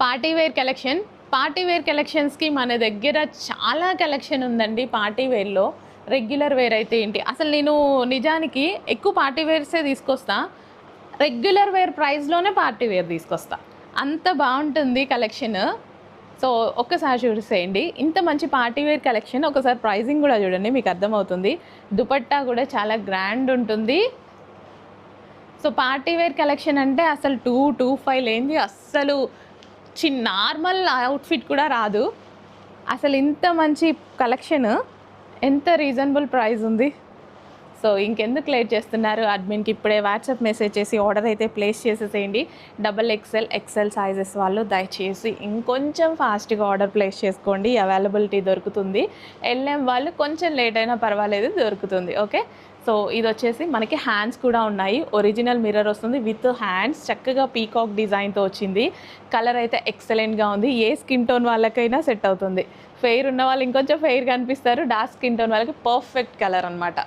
Party wear collection. Party wear కలెక్షన్స్‌కి మన దగ్గర చాలా కలెక్షన్ ఉందండి పార్టీ వేర్‌లో. రెగ్యులర్ వేర్ అయితే ఏంటి, అసలు నేను నిజానికి ఎక్కువ పార్టీ వేర్సే తీసుకొస్తా. రెగ్యులర్ వేర్ ప్రైస్‌లోనే పార్టీ వేర్ తీసుకొస్తా. అంత బావుంటుంది కలెక్షన్. సో, ఒక్కసారి చూసేయండి. ఇంత మంచి పార్టీ వేర్ కలెక్షన్ ఒకసారి ప్రైజింగ్ కూడా చూడండి, మీకు అర్థమవుతుంది. దుపట్టా కూడా చాలా గ్రాండ్ ఉంటుంది. సో, పార్టీ వేర్ కలెక్షన్ అంటే అసలు 225 లేనిది అస్సలు నార్మల్ అవుట్ఫిట్ కూడా రాదు. అసలు ఇంత మంచి కలెక్షన్, ఎంత రీజనబుల్ ప్రైస్ ఉంది. సో ఇంకెందుకు లేట్ చేస్తున్నారు, అడ్మిన్కి ఇప్పుడే వాట్సాప్ మెసేజ్ చేసి ఆర్డర్ అయితే ప్లేస్ చేసేసేయండి. XXL, XL సైజెస్ వాళ్ళు దయచేసి ఇంకొంచెం ఫాస్ట్గా ఆర్డర్ ప్లేస్ చేసుకోండి, అవైలబిలిటీ దొరుకుతుంది. LM వాళ్ళు కొంచెం లేట్ అయినా పర్వాలేదు, దొరుకుతుంది. ఓకే, సో ఇది వచ్చేసి మనకి హ్యాండ్స్ కూడా ఉన్నాయి. ఒరిజినల్ మిర్రర్ వస్తుంది విత్ హ్యాండ్స్, చక్కగా పీకాక్ డిజైన్తో వచ్చింది. కలర్ అయితే ఎక్సలెంట్గా ఉంది. ఏ స్కిన్ టోన్ వాళ్ళకైనా సెట్ అవుతుంది. ఫెయిర్ ఉన్న వాళ్ళు ఇంకొంచెం ఫెయిర్ కనిపిస్తారు, డార్క్ స్కిన్ టోన్ వాళ్ళకి పర్ఫెక్ట్ కలర్ అనమాట.